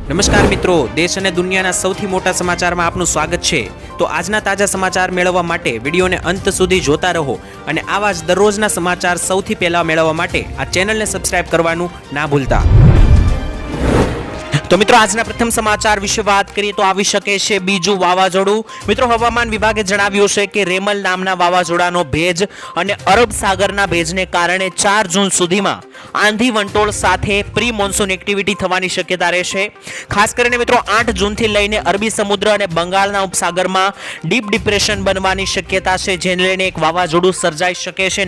નમસ્કાર મિત્રો, દેશ અને દુનિયાના સૌથી મોટા સમાચારમાં આપનું સ્વાગત છે। તો આજના તાજા સમાચાર મેળવવા માટે વિડીયોને અંત સુધી જોતા રહો અને આવા જ દરરોજના સમાચાર સૌથી પહેલા મેળવવા માટે આ ચેનલને સબસ્ક્રાઇબ કરવાનું ના ભૂલતા। તો મિત્રો આજના પ્રથમ સમાચાર વિશે વાત કરીએ તો આવી શકે છે બીજું વાવાઝોડું। મિત્રો હવામાન વિભાગે જણાવ્યું છે કે રેમલ નામના વાવાઝોડાનો ભેજ અને અરબ સાગરના ભેજને કારણે 4 જૂન સુધીમાં આંધી વંટોળ સાથે પ્રી મોન્સૂન એક્ટિવિટી થવાની શક્યતા રહેશે। ખાસ કરીને મિત્રો 8 જૂનથી લઈને અરબી સમુદ્ર અને બંગાળના ઉપસાગરમાં ડીપ ડિપ્રેશન બનવાની શક્યતા છે, જેને લઈને એક વાવાઝોડું સર્જાઈ શકે છે।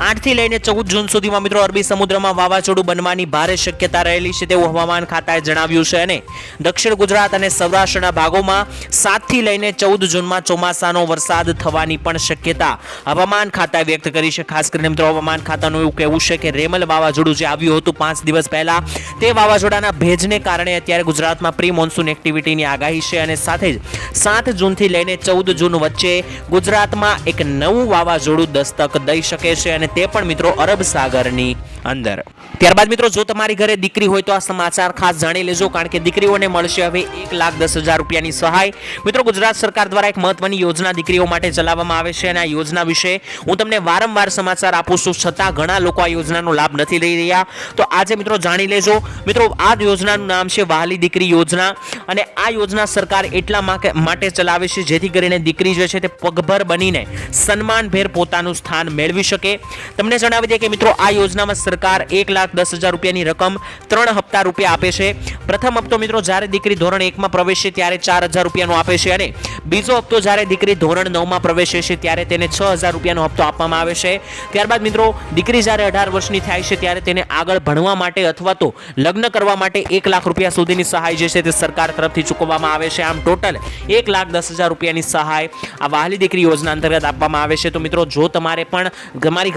8 થી લઈને 14 જૂન સુધીમાં મિત્રો અરબી સમુદ્રમાં વાવાઝોડું બનવાની ભારે શક્યતા રહેલી છે તેવું હવામાન ખાતાએ જણાવ્યું છે અને દક્ષિણ ગુજરાત અને સૌરાષ્ટ્રના ભાગોમાં 7 થી લઈને 14 જૂનમાં ચોમાસાનો વરસાદ થવાની પણ શક્યતા હવામાન ખાતાએ વ્યક્ત કરી છે। ખાસ કરીને મિત્રો હવામાન ખાતાનું એવું કહેવું છે કે રેમલ વાવાઝોડું જે આવ્યું હતું 5 દિવસ પહેલા તે વાવાઝોડાના ભેજને કારણે અત્યારે ગુજરાતમાં પ્રી મોન્સૂન એક્ટિવિટીની આગાહી છે અને સાથે જ 7 જૂનથી લઈને 14 જૂન વચ્ચે ગુજરાતમાં એક નવું વાવાઝોડું દસ્તક દઈ શકે છે અને તે પણ મિત્રો અરબ સાગરની અંદર। ત્યારબાદ મિત્રો જો તમારી ઘરે દીકરી હોય તો આ સમાચાર ખાસ જાણી લેજો, કારણ કે દીકરીઓને મળશે હવે 1,10,000 રૂપિયાની સહાય। મિત્રો ગુજરાત સરકાર દ્વારા એક મહત્વની યોજના દીકરીઓ માટે ચલાવવામાં આવે છે અને આ યોજના વિશે હું તમને વારંવાર સમાચાર આપું છું, છતાં ઘણા લોકો આ યોજનાનો લાભ નથી લઈ રહ્યા। તો આજે મિત્રો જાણી લેજો। મિત્રો આ યોજનાનું નામ છે વહાલી દીકરી યોજના અને આ યોજના સરકાર એટલા માટે ચલાવે છે જેથી કરીને દીકરી જે છે તે પગભર બનીને સન્માનભેર પોતાનું સ્થાન મેળવી શકે। તમને જણાવી દઈએ કે મિત્રો આ યોજનામાં સરકાર 1,10,000 રૂપિયાની રકમ 3 હપ્તા રૂપિયા આપે છે। પ્રથમ હપ્તો મિત્રો જ્યારે દીકરી ધોરણ 1 માં પ્રવેશે ત્યારે 4,000 રૂપિયાનો આપે છે અને બીજો હપ્તો જ્યારે દીકરી ધોરણ 9 માં પ્રવેશે છે ત્યારે તેને 6,000 રૂપિયાનો હપ્તો આપવામાં આવે છે। ત્યારબાદ મિત્રો દીકરી જ્યારે 18 વર્ષની થાય છે ત્યારે તેને આગળ ભણવા માટે અથવા તો લગ્ન કરવા માટે 1 લાખ રૂપિયા સુધીની સહાય જે છે તે સરકાર તરફથી ચૂકવવામાં આવે છે। આમ ટોટલ 1,10,000 રૂપિયાની સહાય આ વહાલી દીકરી યોજના અંતર્ગત આપવામાં આવે છે। તો મિત્રો જો તમારી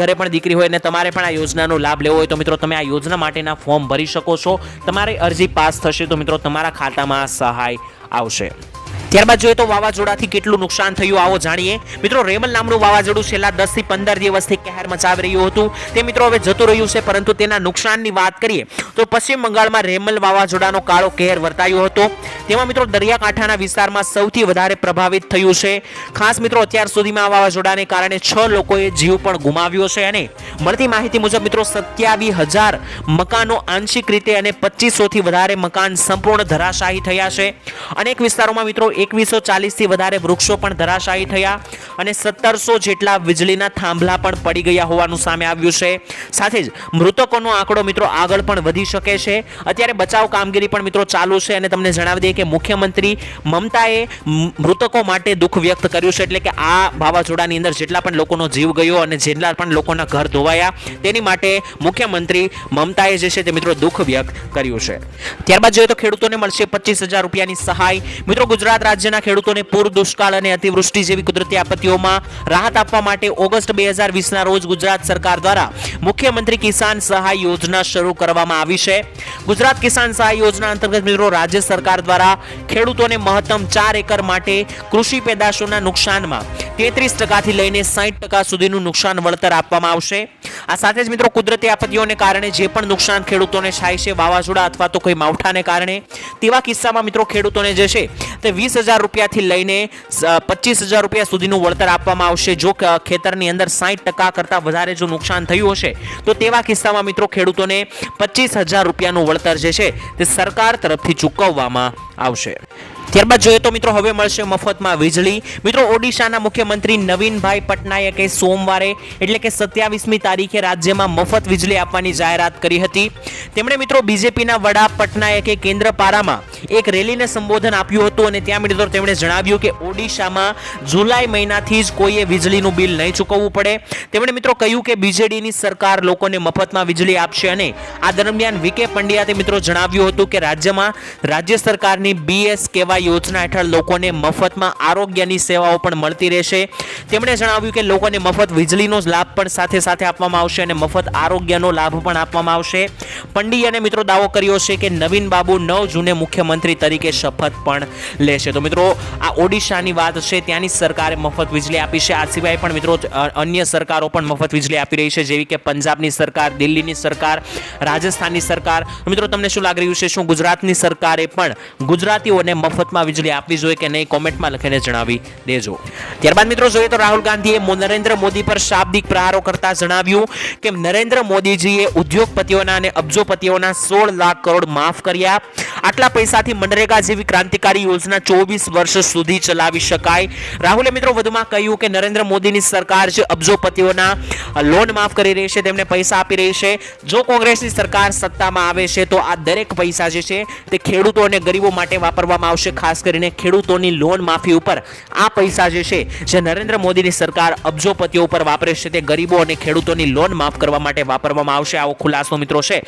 ઘરે પણ દીકરી હોય અને તમારે પણ આ યોજનાનો લાભ લેવો હોય તો મિત્રો તમે આ યોજના માટેના ફોર્મ ભરી શકો છો। તમારી અરજી પાસ થશે તો મિત્રો તમારા ખાતામાં સહાય આવશે। ત્યારબાદ જોઈએ તો વાવાઝોડાથી કેટલું નુકસાન થયું આવો જાણીએ। મિત્રો રેમલ નામનું વાવાઝોડું છેલ્લા 10 થી 15 દિવસથી કહેર મચાવી રહ્યું હતું તે મિત્રો હવે જતું રહ્યું છે, પરંતુ તેના નુકસાનની વાત કરીએ તો પશ્ચિમ બંગાળમાં રેમલ વાવાઝોડાનો કાળો કહેર વર્તાયો હતો। તેમાં મિત્રો દરિયાકાંઠાના વિસ્તારમાં સૌથી વધારે પ્રભાવિત થયું છે। ખાસ મિત્રો અત્યાર સુધીમાં આ વાવાઝોડાને કારણે 6 લોકોએ જીવ પણ ગુમાવ્યો છે અને મળતી માહિતી મુજબ મિત્રો 27,000 મકાનો આંશિક રીતે અને 2500 થી વધારે મકાન સંપૂર્ણ ધરાશાયી થયા છે। અનેક વિસ્તારોમાં મિત્રો 2140 થી વધારે વૃક્ષો પણ ધરાશાયી થયા અને 1700 જેટલા વીજળીના થાંભલા પણ પડી ગયા હોવાનું સામે આવ્યું છે। સાથે જ મૃતકોનો આંકડો મિત્રો આગળ પણ વધી શકે છે। અત્યારે બચાવ કામગીરી પણ મિત્રો ચાલુ છે અને તમને જણાવી દઈએ કે મુખ્યમંત્રી મમતાએ મૃતકો માટે દુઃખ વ્યક્ત કર્યું છે, એટલે કે આ વાવાઝોડાની અંદર જેટલા પણ લોકોનો જીવ ગયો અને જેટલા પણ લોકોના ઘર ધોવાયા તેની માટે મુખ્યમંત્રી મમતાએ જે છે તે મિત્રો દુઃખ વ્યક્ત કર્યું છે। ત્યારબાદ જોઈએ તો ખેડૂતોને મળશે 25,000 રૂપિયાની સહાય। મિત્રો ગુજરાત રાજ્યના ખેડૂતોને પૂર, દુષ્કાળ અને અતિવૃષ્ટિ જેવી કુદરતી આપત્તિઓમાં રાહત આપવા માટે ઓગસ્ટ 2020 ના રોજ ગુજરાત સરકાર દ્વારા મુખ્યમંત્રી કિસાન સહાય યોજના શરૂ કરવામાં આવી છે। ગુજરાત કિસાન સહાય યોજના અંતર્ગત મિત્રો રાજ્ય સરકાર દ્વારા ખેડૂતોને મહત્તમ 4 એકર માટે કૃષિ પેદાશોના નુકસાનમાં 33% થી લઈને 60% સુધીનું નુકસાન વળતર આપવામાં આવશે। આ સાથે જ મિત્રો કુદરતી આપત્તિઓને કારણે જે પણ નુકસાન ખેડૂતોને થાય છે વાવાઝોડા અથવા તો કોઈ માવઠાને કારણે, તેવા કિસ્સામાં મિત્રો ખેડૂતોને જે છે તે 20,000 રૂપિયાથી લઈને 25,000 રૂપિયા સુધીનું વળતર આપવામાં આવશે। જો ખેતરની અંદર 60% કરતાં વધારે જો નુકસાન થયું હશે તો તેવા કિસ્સામાં મિત્રો ખેડૂતોને 25,000 રૂપિયાનું વળતર જે છે તે સરકાર તરફથી ચૂકવવામાં આવશે। ત્યારબાદ જોઈએ તો મિત્રો હવે મળશે મફતમાં વીજળી। મિત્રો ઓડિશાના મુખ્યમંત્રી નવીનભાઈ પટનાયકે સોમવારે એટલે કે 27મી તારીખે રાજ્યમાં મફત વીજળી આપવાની જાહેરાત કરી હતી। તેમણે મિત્રો બીજેપીના વડા પટનાયકે કેન્દ્રપારામાં એક રેલીને સંબોધન આપ્યું હતું અને ત્યાં મિત્રો તેમણે જણાવ્યું કે ઓડિશામાં જુલાઈ મહિનાથી જ કોઈએ વીજળીનું બિલ નહીં ચૂકવવું પડે। તેમણે મિત્રો કહ્યું કે બીજેડીની સરકાર લોકોને મફતમાં વીજળી આપશે અને આ દરમિયાન વીકે પંડ્યાએ મિત્રો જણાવ્યું હતું કે રાજ્યમાં રાજ્ય સરકારની BSKY યોજના હેઠળ લોકોને મફતમાં આરોગ્યની સેવાઓ પણ મળતી રહેશે। તેમણે જણાવ્યું કે લોકોને મફત વીજળીનો લાભ પણ સાથે સાથે આપવામાં આવશે અને મફત આરોગ્યનો લાભ પણ આપવામાં આવશે। પંડ્યાએ મિત્રો દાવો કર્યો છે કે નવીન બાબુ 9 જૂને મુખ્યમંત્રી મુખ્યમંત્રી તરીકે શપથ પણ લેશે. તો મિત્રો આ ઓડિશાની વાત છે, ત્યાંની સરકારે મફત વીજળી આપી છે. આ સિવાય પણ મિત્રો અન્ય સરકારો પણ મફત વીજળી આપી રહી છે, જેવી કે પંજાબની સરકાર, દિલ્હીની સરકાર, રાજસ્થાનની સરકાર. મિત્રો તમને શું લાગી રહ્યું છે, શું ગુજરાતની સરકારે પણ ગુજરાતીઓને મફતમાં વીજળી આપવી જોઈએ કે નહીં? કોમેન્ટમાં લખીને જણાવી દેજો. ત્યારબાદ મિત્રો જોઈએ તો રાહુલ ગાંધીએ નરેન્દ્ર મોદી પર શાબ્દિક પ્રહારો કરતા જણાવ્યું કે નરેન્દ્ર મોદીજીએ ઉદ્યોગપતિઓના અને અબજોપતિઓના 16 લાખ કરોડ માફ કર્યા. આટલા પૈસાથી મનરેગા જેવી ક્રાંતિકારી યોજના 24 વર્ષ સુધી ચલાવી શકાય. રાહુલે મિત્રો વધુમાં કહ્યું કે નરેન્દ્ર મોદીની સરકાર જે અબજોપતિઓના લોન માફ કરી રહી છે, તેમને પૈસા આપી રહી છે. જો કોંગ્રેસની સરકાર સત્તામાં આવે છે તો આ દરેક પૈસા જે છે તે ખેડૂતો અને ગરીબો માટે વાપરવામાં આવશે. ખાસ કરીને ખેડૂતોની લોન માફી ઉપર આ પૈસા જે છે, જે નરેન્દ્ર મોદીની સરકાર અબજોપતિઓ ઉપર વાપરે છે, તે ગરીબો અને ખેડૂતોની લોન માફ કરવા માટે વાપરવામાં આવશે. આવો ખુલાસો મિત્રો છે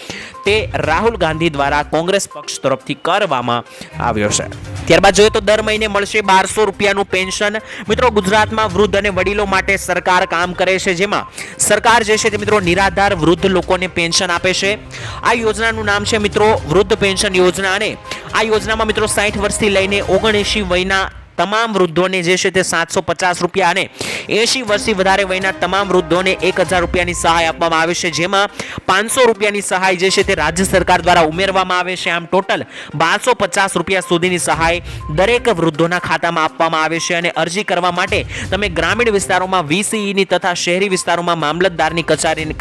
તે રાહુલ ગાંધી દ્વારા કોંગ્રેસ પક્ષ તરફથી કરવામાં આવ્યો છે. ત્યારબાદ જોઈએ તો દર મહિને મળશે 1200 રૂપિયાનું પેન્શન. મિત્રો ગુજરાતમાં વૃદ્ધ અને વડીલો માટે સરકાર કામ કરે છે, જેમાં સરકાર જે છે તે મિત્રો નિરાધાર વૃદ્ધ લોકોને પેન્શન આપે છે. આ યોજનાનું નામ છે મિત્રો વૃદ્ધ પેન્શન યોજના, અને આ યોજનામાં મિત્રો 60 વર્ષથી લઈને 79 વયના તમામ વૃદ્ધોને જે છે તે 750 રૂપિયા અને 80 વર્ષથી વધારે વયના તમામ વૃદ્ધોને 1000 રૂપિયાની સહાય આપવામાં આવે છે, જેમાં 500 રૂપિયાની સહાય જે છે તે રાજ્ય સરકાર દ્વારા ઉમેરવામાં આવે છે. આમ ટોટલ 1250 રૂપિયા સુધીની સહાય દરેક વૃદ્ધોના ખાતામાં આપવામાં આવે છે. અને અરજી કરવા માટે તમે ગ્રામીણ વિસ્તારોમાં VCEની તથા શહેરી વિસ્તારોમાં મામલતદારની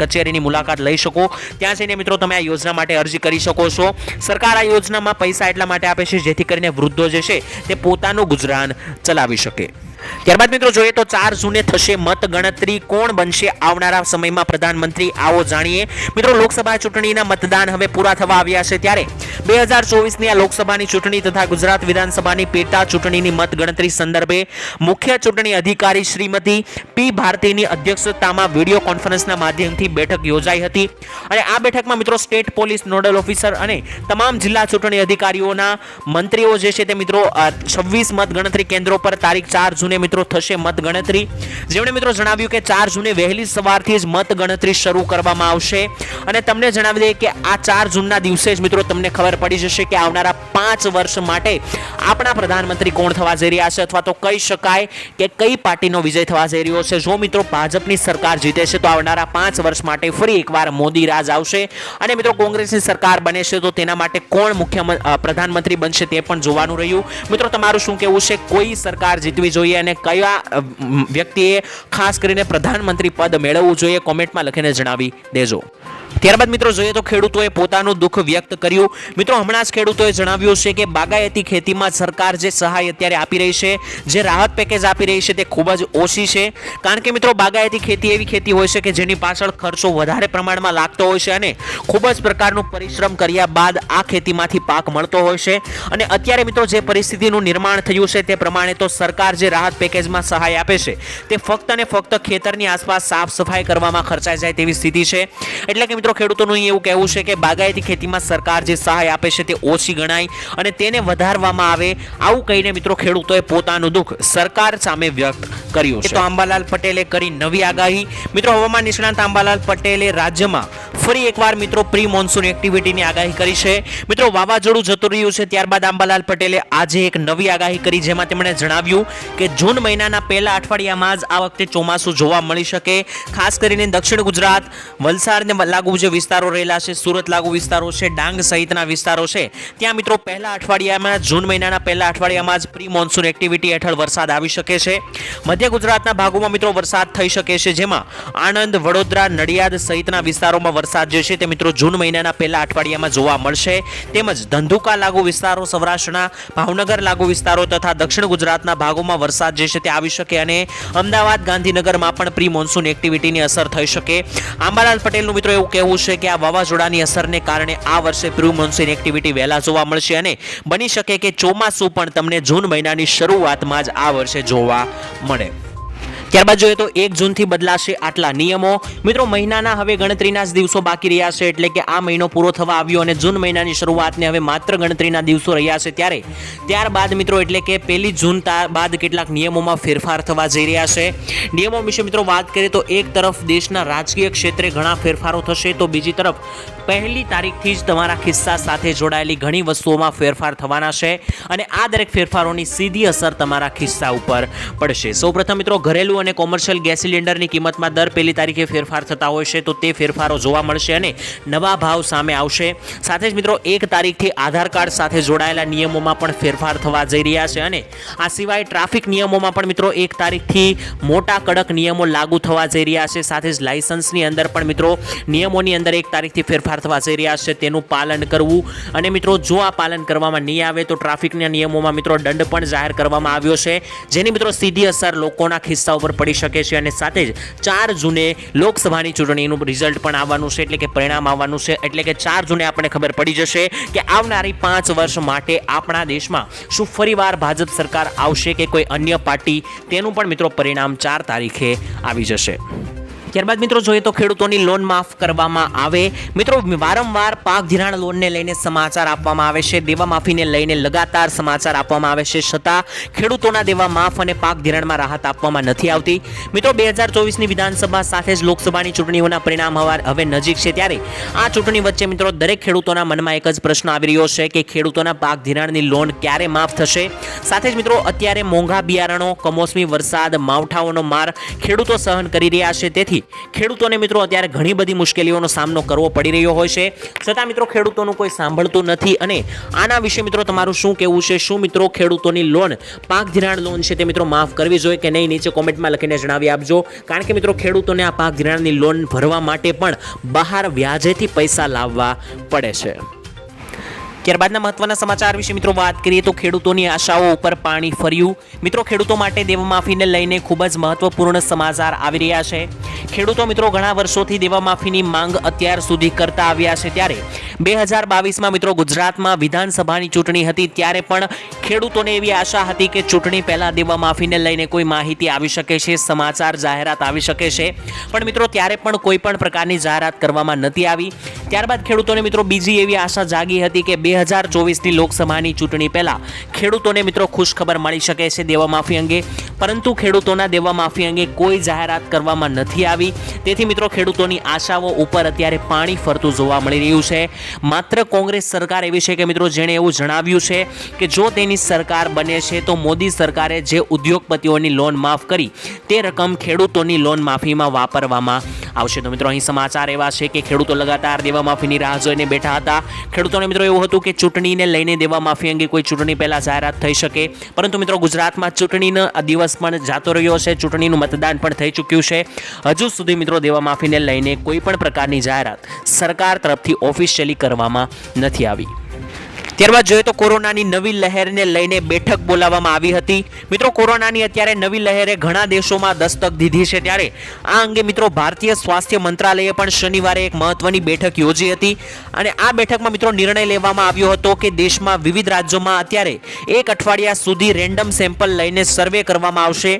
કચેરીની મુલાકાત લઈ શકો. ત્યાં જઈને મિત્રો તમે આ યોજના માટે અરજી કરી શકો છો. સરકાર આ યોજનામાં પૈસા એટલા માટે આપે છે જેથી કરીને વૃદ્ધો જે છે તે પોતાનું ગુજરાન ચલાવી શકે. ત્યારબાદ મિત્રો જોઈએ તો 4 જૂને થશે મતગણતરી. કોણ બનશે આવનારા સમયમાં પ્રધાનમંત્રી? આવો જાણીએ. મિત્રો લોકસભા ચૂંટણીના મતદાન હવે પૂરા થવા આવ્યા છે, ત્યારે 2024ની આ લોકસભાની ચૂંટણી તથા ગુજરાત વિધાનસભાની પેટા ચૂંટણીની મતગણતરી સંદર્ભે મુખ્ય ચૂંટણી અધિકારી શ્રીમતી P. ભારતીની અધ્યક્ષતામાં વિડીયો કોન્ફરન્સના માધ્યમથી બેઠક યોજાઈ હતી. અને આ બેઠકમાં મિત્રો સ્ટેટ પોલીસ નોડલ ઓફિસર અને તમામ જિલ્લા ચૂંટણી અધિકારીઓના મંત્રીઓ જે છે તે મિત્રો 26 મતગણતરી કેન્દ્રો પર તારીખ 4 જૂને મિત્રો થશે મતગણતરી. જેમણે મિત્રો જણાવ્યું કે 4 જૂને વહેલી સવારથી જ મતગણતરી શરૂ કરવામાં આવશે. અને તમને જણાવી દઈએ કે આ 4 જૂનના દિવસે જ મિત્રો તમને ખબર પડી જશે કે આવનારા 5 વર્ષ માટે આપણા પ્રધાનમંત્રી કોણ થવા જઈ રહ્યા છે, અથવા તો કહી શકાય કે કઈ પાર્ટીનો વિજય થવા જઈ રહ્યો છે. જો મિત્રો ભાજપની સરકાર જીતે છે તો આવનારા 5 વર્ષ માટે ફરી એકવાર મોદી રાજ આવશે. અને મિત્રો કોંગ્રેસની સરકાર બને છે તો તેના માટે કોણ પ્રધાનમંત્રી બનશે તે પણ જોવાનું રહ્યું. મિત્રો તમારું શું કહેવું છે? કોઈ સરકાર જીતવી જોઈએ અને કયા વ્યક્તિએ ખાસ કરીને પ્રધાનમંત્રી પદ મેળવવું જોઈએ? કોમેન્ટમાં લખીને જણાવી દેજો. ત્યારબાદ મિત્રો જોઈએ તો ખેડૂતોએ પોતાનું દુઃખ વ્યક્ત કર્યું. મિત્રો હમણાં જ ખેડૂતોએ જણાવ્યું છે કે બાગાયતી ખેતીમાં સરકાર જે સહાય અત્યારે આપી રહી છે, જે રાહત પેકેજ આપી રહી છે, તે ખૂબ જ ઓછી છે. કારણ કે મિત્રો બાગાયતી ખેતી એવી ખેતી હોય છે કે જેની પાછળ ખર્ચો વધારે પ્રમાણમાં લાગતો હોય છે અને ખૂબ જ પ્રકારનું પરિશ્રમ કર્યા બાદ આ ખેતીમાંથી પાક મળતો હોય છે. અને અત્યારે મિત્રો જે પરિસ્થિતિનું નિર્માણ થયું છે તે પ્રમાણે તો સરકાર જે રાહત પેકેજમાં સહાય આપે છે તે ફક્ત અને ફક્ત ખેતરની આસપાસ સાફ સફાઈ કરવામાં ખર્ચાઈ જાય તેવી સ્થિતિ છે. એટલે કે મિત્રો ખેડૂતોનું એવું કહેવું છે કે બાગાયતી ખેતીમાં સરકાર જે સહાય આપે છે તે ઓછી ગણાય અને તેને વધારવામાં આવે. આવું કહીને મિત્રો ખેડૂતોએ પોતાનું દુઃખ સરકાર સામે વ્યક્ત કર્યું છે. તો અંબાલાલ પટેલે કરી નવી આગાહી. મિત્રો હવામાન નિષ્ણાંત અંબાલાલ પટેલે રાજ્યમાં ફરી એકવાર મિત્રો પ્રી મોન્સૂન એક્ટિવિટીની આગાહી કરી છે. મિત્રો વાવાઝોડું જતું રહ્યું છે, ત્યારબાદ અંબાલાલ પટેલે આજે એક નવી આગાહી કરી, જેમાં તેમણે જણાવ્યું કે જૂન મહિનાના પહેલા અઠવાડિયામાં જ આ વખતે ચોમાસું જોવા મળી શકે. ખાસ કરીને દક્ષિણ ગુજરાત, વલસાડને લાગુ જે વિસ્તારો રહેલા છે, સુરત લાગુ વિસ્તારો છે, ડાંગ સહિતના વિસ્તારો છે, ત્યાં મિત્રો પહેલા અઠવાડિયામાં જૂન મહિનાના પહેલા અઠવાડિયામાં જ પ્રી મોન્સૂન એક્ટિવિટી હેઠળ વરસાદ આવી શકે છે. મધ્ય ગુજરાતના ભાગોમાં મિત્રો વરસાદ થઈ શકે છે, જેમાં આણંદ, વડોદરા, નડિયાદ સહિતના વિસ્તારોમાં વરસાદ જે છે તે મિત્રો જૂન મહિનાના પહેલા અઠવાડિયામાં જોવા મળશે. તેમજ ધંધુકા લાગુ વિસ્તારો, સૌરાષ્ટ્રના ભાવનગર લાગુ વિસ્તારો તથા દક્ષિણ ગુજરાતના ભાગોમાં વરસાદ જે છે તે આવી શકે અને અમદાવાદ, ગાંધીનગરમાં પણ પ્રી મોન્સૂન એક્ટિવિટીની અસર થઈ શકે. અંબાલાલ પટેલનું મિત્રો એવું કહેવું છે કે આ વાવાઝોડાની અસરને કારણે આ વર્ષે પ્રી મોન્સૂન એક્ટિવિટી વહેલા જોવા મળશે અને બની શકે કે ચોમાસું પણ તમને જૂન મહિનાની શરૂઆતમાં જ આ વર્ષે જોવા મળે. ત્યારબાદ જોઈએ તો 1 જૂનથી બદલાશે આટલા નિયમો. મિત્રો મહિનાના હવે ગણતરીના જ દિવસો બાકી રહ્યા છે, એટલે કે આ મહિનો પૂરો થવા આવ્યો અને જૂન મહિનાની શરૂઆતને હવે માત્ર ગણતરીના દિવસો રહ્યા છે. ત્યારબાદ મિત્રો એટલે કે 1 જૂન બાદ કેટલાક નિયમોમાં ફેરફાર થવા જઈ રહ્યા છે. નિયમો વિશે મિત્રો વાત કરીએ તો એક તરફ દેશના રાજકીય ક્ષેત્રે ઘણા ફેરફારો થશે, તો બીજી તરફ 1 તારીખથી જ તમારા ખિસ્સા સાથે જોડાયેલી ઘણી વસ્તુઓમાં ફેરફાર થવાના છે અને આ દરેક ફેરફારોની સીધી અસર તમારા ખિસ્સા ઉપર પડશે. સૌપ્રથમ મિત્રો ઘરેલું અને કોમર્શિયલ ગેસ સિલિન્ડરની કિંમતમાં દર 1 તારીખે ફેરફાર થતા હોય છે, તો તે ફેરફારો જોવા મળશે અને નવા ભાવ સામે આવશે. સાથે જ મિત્રો 1 તારીખથી આધાર કાર્ડ સાથે જોડાયેલા નિયમોમાં પણ ફેરફાર થવા જઈ રહ્યા છે અને આ સિવાય ટ્રાફિક નિયમોમાં પણ મિત્રો 1 તારીખથી મોટા કડક નિયમો લાગુ થવા જઈ રહ્યા છે. સાથે જ લાયસન્સની અંદર પણ મિત્રો નિયમોની અંદર 1 તારીખથી ફેરફાર થવા જઈ રહ્યા છે, તેનું પાલન કરવું અને મિત્રો જો આ પાલન કરવામાં નહીં આવે તો ટ્રાફિકના નિયમોમાં મિત્રો દંડ પણ જાહેર કરવામાં આવ્યો છે, જેની મિત્રો સીધી અસર લોકોના ખિસ્સા ઉપર પડી શકે છે. અને સાથે જ 4 જૂને લોકસભાની ચૂંટણીનું રિઝલ્ટ પણ આવવાનું છે, એટલે કે પરિણામ આવવાનું છે. એટલે કે 4 જૂને આપણને ખબર પડી જશે કે આવનારી 5 વર્ષ માટે આપણા દેશમાં શું ફરીવાર ભાજપ સરકાર આવશે કે કોઈ અન્ય પાર્ટી, તેનું પણ મિત્રો પરિણામ 4 તારીખે આવી જશે. ત્યારબાદ મિત્રો જોઈએ તો ખેડૂતોની લોન માફ કરવામાં આવે. મિત્રો વારંવાર પાક ધિરાણ લોનને લઈને સમાચાર આપવામાં આવે છે, દેવા માફીને લઈને લગાતાર સમાચાર આપવામાં આવે છે, છતાં ખેડૂતોના દેવા માફ અને પાક ધિરાણમાં રાહત આપવામાં નથી આવતી. મિત્રો 2024ની વિધાનસભા સાથે જ લોકસભાની ચૂંટણીઓના પરિણામ હવે નજીક છે, ત્યારે આ ચૂંટણી વચ્ચે મિત્રો દરેક ખેડૂતોના મનમાં એક જ પ્રશ્ન આવી રહ્યો છે કે ખેડૂતોના પાક ધિરાણની લોન ક્યારે માફ થશે. સાથે જ મિત્રો અત્યારે મોંઘા બિયારણો, કમોસમી વરસાદ, માવઠાઓનો માર ખેડૂતો સહન કરી રહ્યા છે, તેથી ખેડૂતોને મિત્રો અત્યારે ઘણી બધી મુશ્કેલીઓનો સામનો કરવો પડી રહ્યો હોય છે, છતાં મિત્રો ખેડૂતોનું કોઈ સાંભળતું નથી. અને આના વિશે મિત્રો તમારું શું કહેવું છે? શું મિત્રો ખેડૂતોની લોન, પાક ધિરાણ લોન છે તે મિત્રો માફ કરવી જોઈએ કે નહીં? નીચે કોમેન્ટમાં લખીને જણાવી આપજો, કારણ કે મિત્રો ખેડૂતોને આ પાક ધિરાણની લોન ભરવા માટે પણ બહાર વ્યાજેથી પૈસા લાવવા પડે છે. ત્યારબાદના મહત્વના સમાચાર વિશે મિત્રો વાત કરીએ તો ખેડૂતોની આશાઓ ઉપર પાણી ફર્યું. મિત્રો ખેડૂતો માટે દેવામાફીને લઈને ખૂબ જ મહત્વપૂર્ણ સમાચાર આવી રહ્યા છે. ખેડૂતો મિત્રો ઘણા વર્ષોથી દેવામાફીની માંગ અત્યાર સુધી કરતા આવ્યા છે, ત્યારે 2022માં મિત્રો ગુજરાતમાં વિધાનસભાની ચૂંટણી હતી, ત્યારે પણ ખેડૂતોને એવી આશા હતી કે ચૂંટણી પહેલા દેવામાફીને લઈને કોઈ માહિતી આવી શકે છે, સમાચાર જાહેરાત આવી શકે છે, પણ મિત્રો ત્યારે પણ કોઈ પણ પ્રકારની જાહેરાત કરવામાં નથી આવી. ત્યારબાદ ખેડૂતોને મિત્રો બીજી એવી આશા જાગી હતી કે 2024ની લોકસભાની ચૂંટણી પહેલા ખેડૂતોને મિત્રો ખુશખબર મળી શકે છે દેવામાફી અંગે, પરંતુ ખેડૂતોના દેવામાફી અંગે કોઈ જાહેરાત કરવામાં નથી આવી. તેથી મિત્રો ખેડૂતોની આશાઓ ઉપર અત્યારે પાણી ફરતું જોવા મળી રહ્યું છે. માત્ર કોંગ્રેસ સરકાર એવી છે કે મિત્રો જેણે એવું જણાવ્યું છે કે જો તેની સરકાર બને છે તો મોદી સરકારે જે ઉદ્યોગપતિઓની લોન માફ કરી તે રકમ ખેડૂતોની લોન માફીમાં વાપરવામાં આવશે. તો મિત્રો અહીં સમાચાર એવા છે કે ખેડૂતો લગાતાર દેવામાફીની રાહ જોઈને બેઠા હતા. ખેડૂતોને મિત્રો એવું હતું કે ચૂંટણીને લઈને દેવામાફી અંગે કોઈ ચૂંટણી પહેલા જાહેરાત થઈ શકે, પરંતુ મિત્રો ગુજરાતમાં ચૂંટણીનો દિવસ પણ જાતો રહ્યો છે, ચૂંટણીનું મતદાન પણ થઈ ચૂક્યું છે. હજુ સુધી મિત્રો દેવામાફીને લઈને કોઈ પણ પ્રકારની જાહેરાત સરકાર તરફથી ઓફિશિયલી કરવામાં નથી આવી. ત્યારબાદ જોઈએ તો કોરોનાની નવી લહેરને લઈને બેઠક બોલાવવામાં આવી હતી. મિત્રો કોરોનાની અત્યારે નવી લહેરે ઘણા દેશોમાં દસ્તક દીધી છે, ત્યારે આ અંગે મિત્રો ભારતીય સ્વાસ્થ્ય મંત્રાલયે પણ શનિવારે એક મહત્વની બેઠક યોજી હતી અને આ બેઠકમાં મિત્રો નિર્ણય લેવામાં આવ્યો હતો કે દેશમાં વિવિધ રાજ્યોમાં અત્યારે 1 અઠવાડિયા સુધી રેન્ડમ સેમ્પલ લઈને સર્વે કરવામાં આવશે.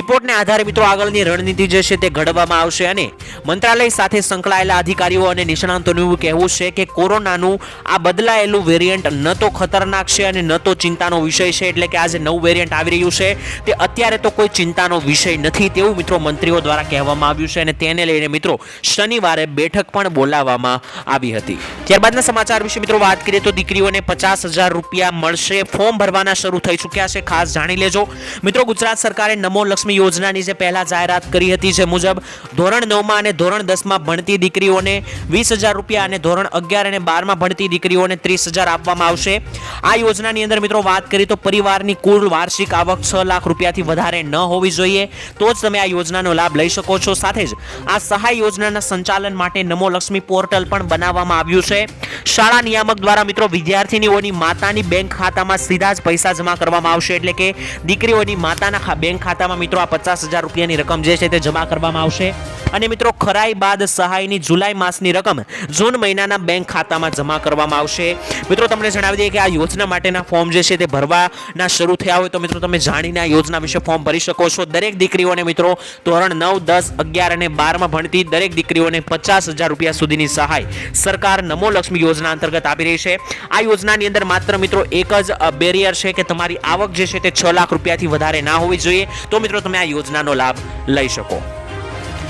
રિપોર્ટને આધારે મિત્રો આગળની રણનીતિ જે છે તે ઘડવામાં આવશે અને મંત્રાલય સાથે સંકળાયેલા અધિકારીઓ અને નિષ્ણાંતોનું એવું કહેવું છે કે કોરોનાનું આ બદલાયેલું વેરિયન્ટ ન તો ખતરનાક છે અને ન તો ચિંતાનો વિષય છે, એટલે કે આ જે નવું વેરિયન્ટ આવી રહ્યું છે તે અત્યારે તો કોઈ ચિંતાનો વિષય નથી, તેવું મિત્રો મંત્રીઓ દ્વારા કહેવામાં આવ્યું છે અને તેને લઈને મિત્રો શનિવારે બેઠક પણ બોલાવવામાં આવી હતી. ત્યારબાદના સમાચાર વિશે મિત્રો વાત કરીએ તો દીકરીઓને 50,000 રૂપિયા મળશે. ફોર્મ ભરવાના શરૂ થઈ ચૂક્યા છે, ખાસ જાણી લેજો. મિત્રો ગુજરાત સરકારે નમો લક્ષ્મી યોજનાની જે પહેલા જાહેરાત કરી હતી, જે મુજબ ધોરણ 9માં અને ધોરણ 10માં ભણતી દીકરીઓને 20,000 રૂપિયા અને ધોરણ 11 અને 12માં ભણતી દીકરીઓને 30,000 આપવામાં આવશે. આ યોજનાની અંદર મિત્રો વાત કરીએ તો પરિવારની કુલ વાર્ષિક આવક 6 લાખ રૂપિયાથી વધારે ન હોવી જોઈએ, તો જ તમે આ યોજનાનો લાભ લઈ શકો છો. સાથે જ આ સહાય યોજનાના સંચાલન માટે નમો લક્ષ્મી પોર્ટલ પણ બનાવવામાં આવ્યું છે. શાળા નિયામક દ્વારા મિત્રો વિદ્યાર્થીનીઓની માતાની બેંક ખાતામાં સીધા જ પૈસા જમા કરવામાં આવશે, એટલે કે દીકરીઓની માતાના બેંક ખાતામાં મિત્રો આ 50,000 રૂપિયાની રકમ જે છે તે જમા કરવામાં આવશે. અને મિત્રો ખરાઈ બાદ સહાયની જુલાઈ માસની રકમ જૂન મહિનાના બેંક ખાતામાં જમા કરવામાં આવશે. મિત્રો તમને જણાવી દઈએ કે આ યોજના માટેના ફોર્મ જે છે તે ભરવાના શરૂ થયા હોય તો મિત્રો તમે જાણીને આ યોજના વિશે ફોર્મ ભરી શકો છો. દરેક દીકરીઓને મિત્રો ધોરણ 9, 10, 11 અને 12 માં ભણતી દરેક દીકરીઓને 50,000 રૂપિયા સુધીની સહાય સરકાર નમો લક્ષ્મી યોજના અંતર્ગત આપી રહી છે. આ યોજનાની અંદર માત્ર મિત્રો એક જ બેરિયર છે કે તમારી આવક જે છે તે 6 લાખ રૂપિયાથી વધારે ના હોવી જોઈએ, તો મિત્રો તમે આ યોજનાનો લાભ લઈ શકો.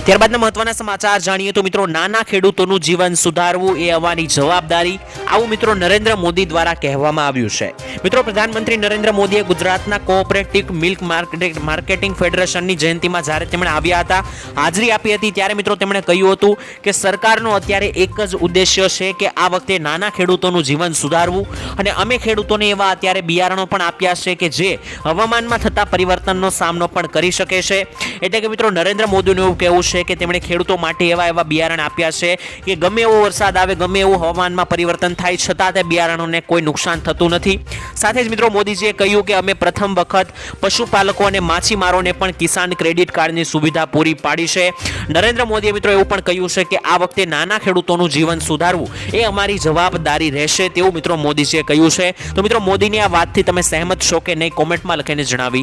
ત્યારબાદના મહત્વના સમાચાર જાણીએ તો મિત્રો નાના ખેડૂતોનું જીવન સુધારવું એ અમારી જવાબદારી, આવું મિત્રો નરેન્દ્ર મોદી દ્વારા કહેવામાં આવ્યું છે. મિત્રો પ્રધાનમંત્રી નરેન્દ્ર મોદીએ ગુજરાતના કોઓપરેટિવ મિલ્ક માર્કેટિંગ ફેડરેશનની જયંતિમાં જ્યારે તેમણે આવ્યા હતા, હાજરી આપી હતી, ત્યારે મિત્રો તેમણે કહ્યું હતું કે સરકારનો અત્યારે એક જ ઉદ્દેશ્ય છે કે આ વખતે નાના ખેડૂતોનું જીવન સુધારવું, અને અમે ખેડૂતોને એવા અત્યારે બિયારણો પણ આપ્યા છે કે જે હવામાનમાં થતા પરિવર્તનનો સામનો પણ કરી શકે છે. એટલે કે મિત્રો નરેન્દ્ર મોદીનું એવું કહેવું છે કે તેમણે ખેડૂતો માટે એવા બિયારણ આપ્યા છે કે ગમે એવો વરસાદ આવે, ગમે એવું હવામાનમાં પરિવર્તન થાય, છતાં તે બિયારણોને કોઈ નુકસાન થતું નથી. સાથે જ મિત્રો મોદીજીએ કહ્યું કે અમે પ્રથમ વખત પશુપાલકો અને માછીમારોને પણ કિસાન ક્રેડિટ કાર્ડની સુવિધા પૂરી પાડી છે. નરેન્દ્ર મોદીએ મિત્રો એવું પણ કહ્યું છે કે આ વખતે નાના ખેડૂતોનું જીવન સુધારવું એ અમારી જવાબદારી રહેશે, તેવું મિત્રો મોદીજીએ કહ્યું છે. તો મિત્રો મોદીની આ વાતથી તમે સહેમત છો કે નહીં, કોમેન્ટમાં લખીને જણાવી